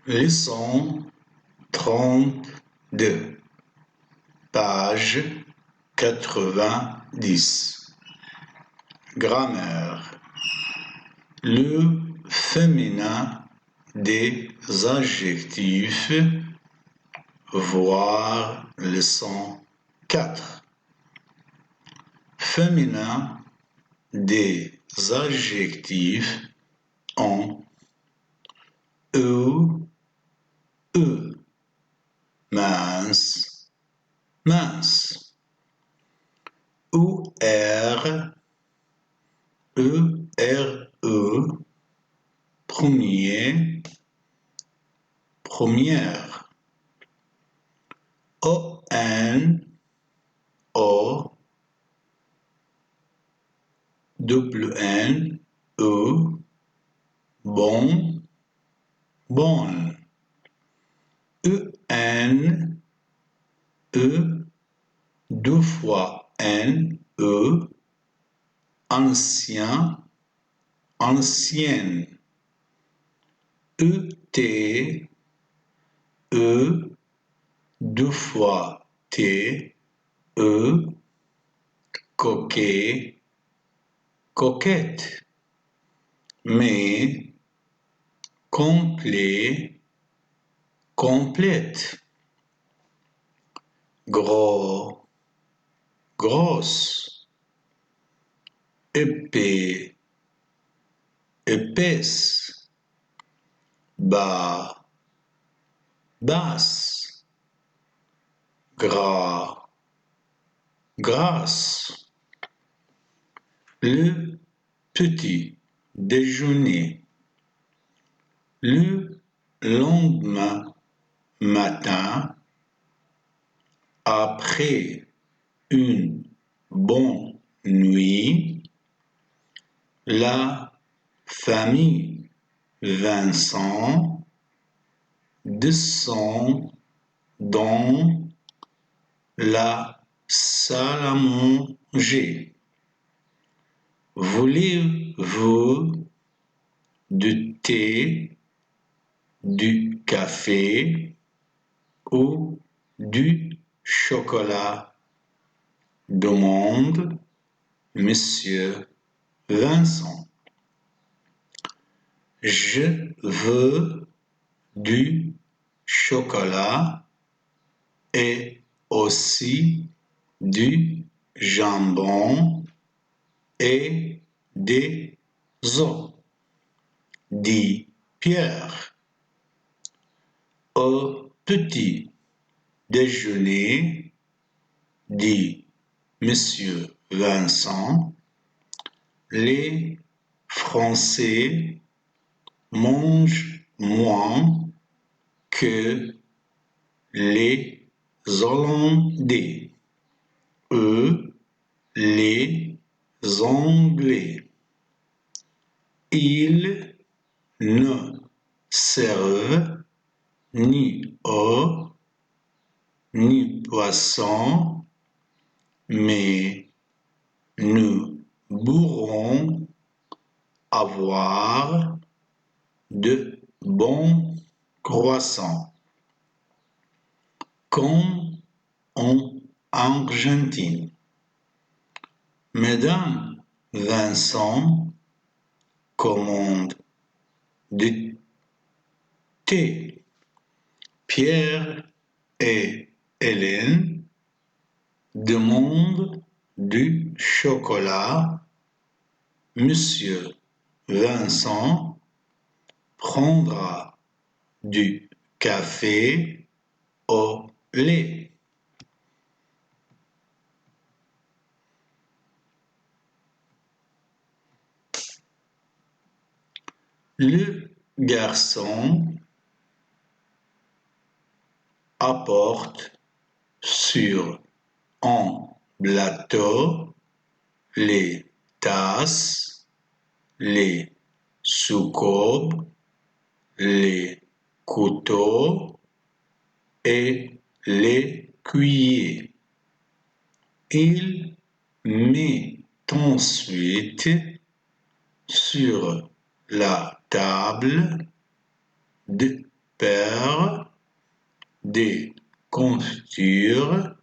Leçon 32, page 90. Grammaire. Le féminin des adjectifs, voir leçon 4. Féminin des adjectifs en mince, mince. Premier, première. Bon, bonne. Deux fois ancien, ancienne. Deux fois coquet, coquette. Mais, complet, complète. Gros, grosse. Épais, épaisse. Bas, basse. Gras, grasse. Le petit déjeuner. Le lendemain matin, après une bonne nuit, la famille Vincent descend dans la salle à manger. Voulez-vous du thé, du café ou du chocolat? Demande Monsieur Vincent. Je veux du chocolat et aussi du jambon et des œufs, dit Pierre. Au petit déjeuner, dit Monsieur Vincent, les Français mangent moins que les Hollandais. Eux, les Anglais. Ils ne servent ni eau, ni poisson, mais nous pourrons avoir de bons croissants, comme en Argentine. Madame Vincent commande du thé. Pierre et Hélène demandent du chocolat. Monsieur Vincent prendra du café au lait. Le garçon apporte sur un plateau les tasses, les soucoupes, les couteaux et les cuillers. Il met ensuite sur la table de père, des confitures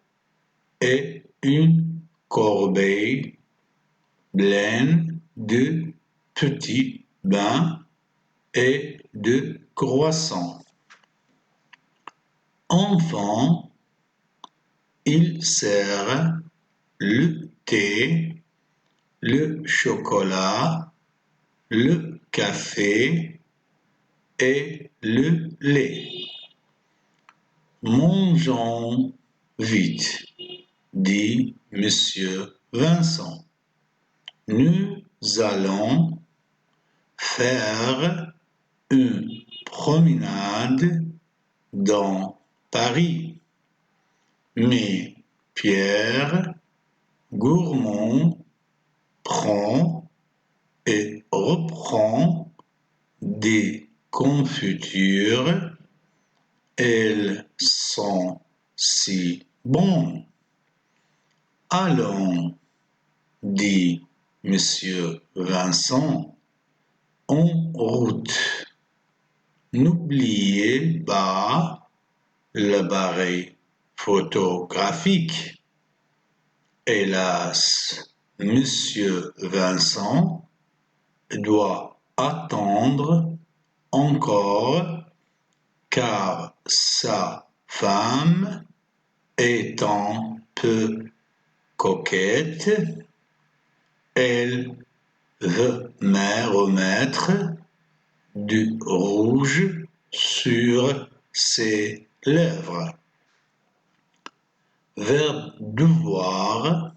et une corbeille pleine de petits pains et de croissants. Enfin, il sert le thé, le chocolat, le café et le lait. Mangeons vite, dit Monsieur Vincent. Nous allons faire une promenade dans Paris. Mais Pierre, gourmand, prend et reprend des confitures. Elles sont si bonnes. Allons, dit Monsieur Vincent, en route. N'oubliez pas l'appareil photographique. Hélas, Monsieur Vincent doit attendre encore car sa femme est un peu coquette. Elle veut me remettre du rouge sur ses lèvres. Verbe devoir,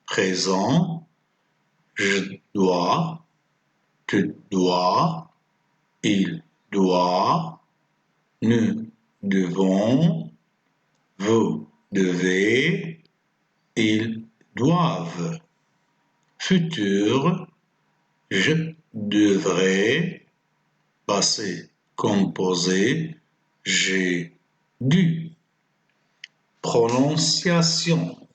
présent, je dois, tu dois, il doit, nous devons, vous devez, ils doivent. Futur, je devrais, passé composé, j'ai dû. Prononciation.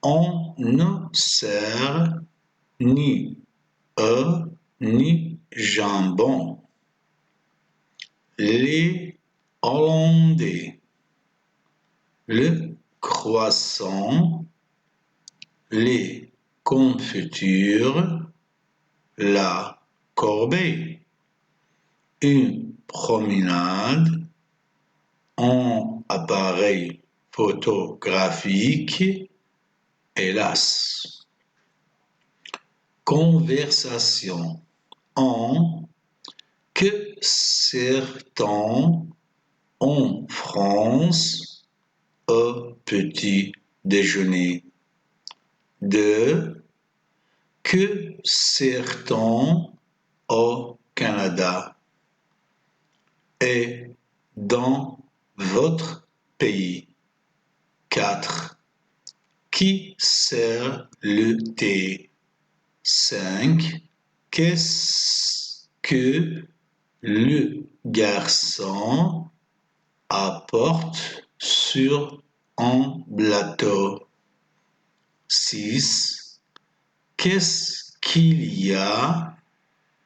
On ne sert ni œufs ni jambon. Les Hollandais. Le croissant. Les confitures. La corbeille. Une promenade. Un appareil photographique. Hélas. Conversation. En que sert-on en France au petit déjeuner? De que sert-on au Canada? Et dans votre pays? 4. Qui sert le thé? 5. Qu'est-ce que le garçon apporte sur un plateau? 6. Qu'est-ce qu'il y a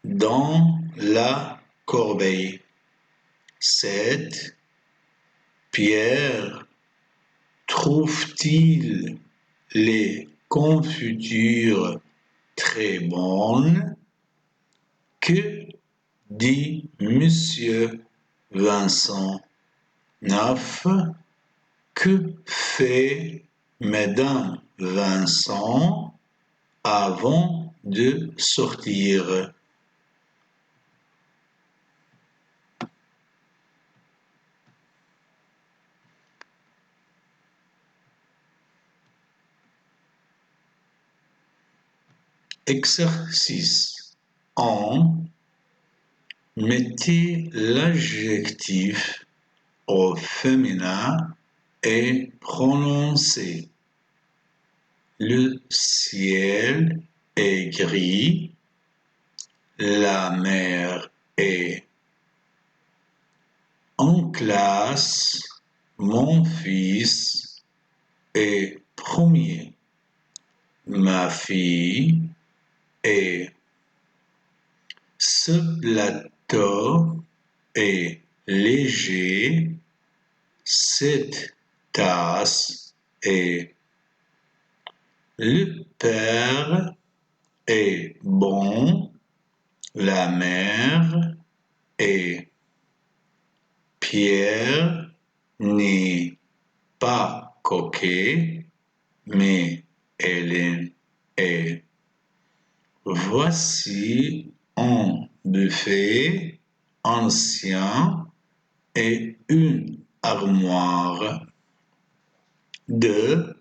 dans la corbeille? 7. Pierre trouve-t-il les confitures très bonnes? Que dit Monsieur Vincent? 9. Que fait Madame Vincent avant de sortir? Exercice 1. Mettez l'adjectif au féminin et prononcez. Le ciel est gris, la mer est. En classe, mon fils est premier, ma fille est. Ce plateau est léger, cette tasse est. Le père est bon, la mère est. Pierre n'est pas coquet, mais Hélène est. Voici un buffet ancien et une armoire. De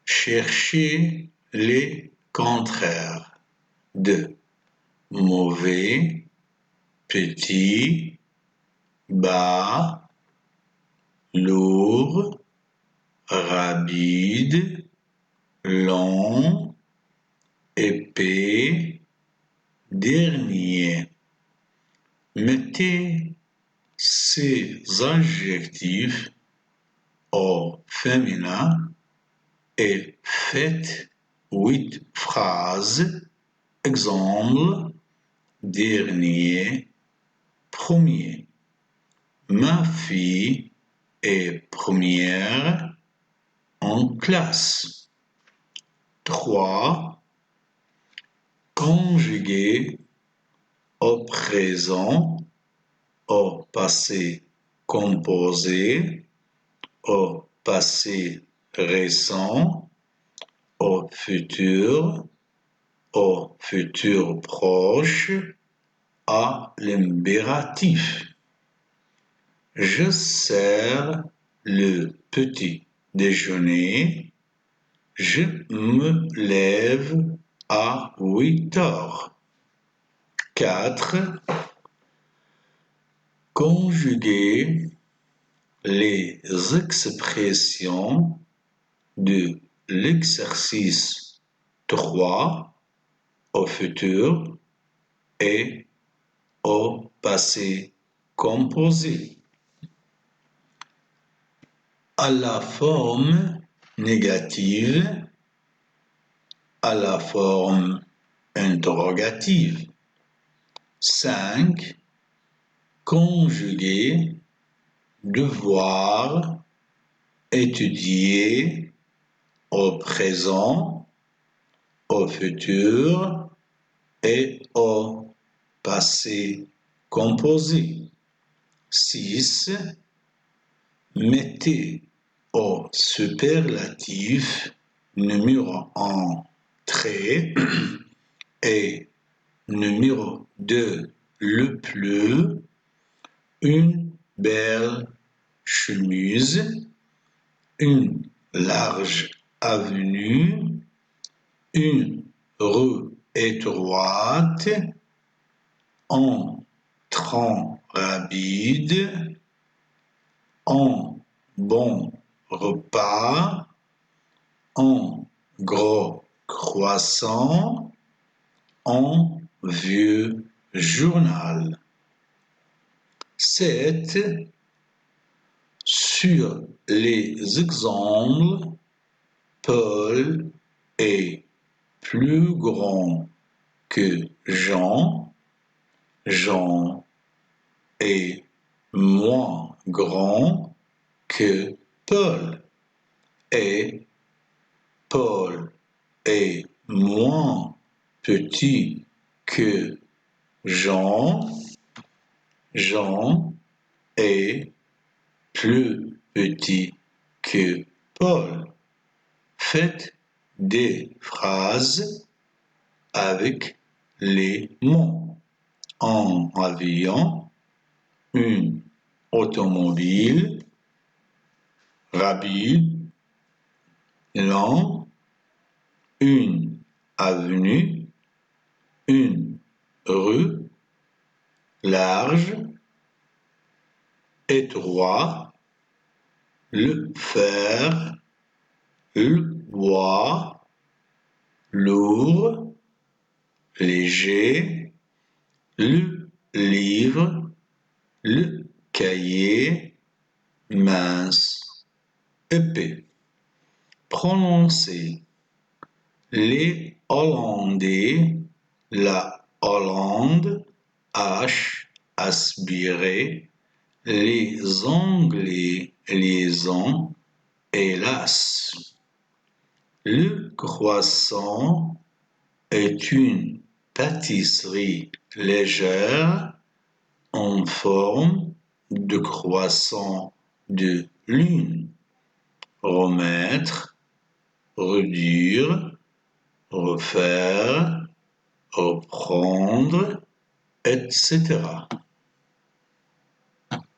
chercher les contraires de mauvais, petit, bas, lourd, rapide, long, épais, dernier. Mettez ces adjectifs au féminin et faites 8 phrases. Exemple, dernier, premier. Ma fille est première en classe. 3. Conjuguer au présent, au passé composé, au passé récent, au futur proche, à l'impératif. Je sers le petit déjeuner. Je me lève à 8 heures. 4. Conjuguer les expressions de l'exercice 3 au futur et au passé composé. À la forme négative, à la forme interrogative. 5. Conjuguer devoir, étudier au présent, au futur et au passé composé. 6. Mettez au superlatif numéro 1 très et numéro 2 le plus, une belle chemise, une large avenue, une rue étroite, un train rapide, un bon repas, un gros croissant, un vieux journal. 7. Sur les exemples, Paul est plus grand que Jean, Jean est moins grand que Paul et Paul est moins petit que Jean, Jean est plus petit que Paul. Faites des phrases avec les mots. Un avion, une automobile, rapide, long, une avenue, une rue, large, étroit, le fer, le bois, lourd, léger, le livre, le cahier, mince, épais. Prononcez. Les Hollandais, la Hollande, H, aspiré, Les Anglais, liaison, hélas. Le croissant est une pâtisserie légère en forme de croissant de lune. Remettre, réduire, refaire, reprendre, etc.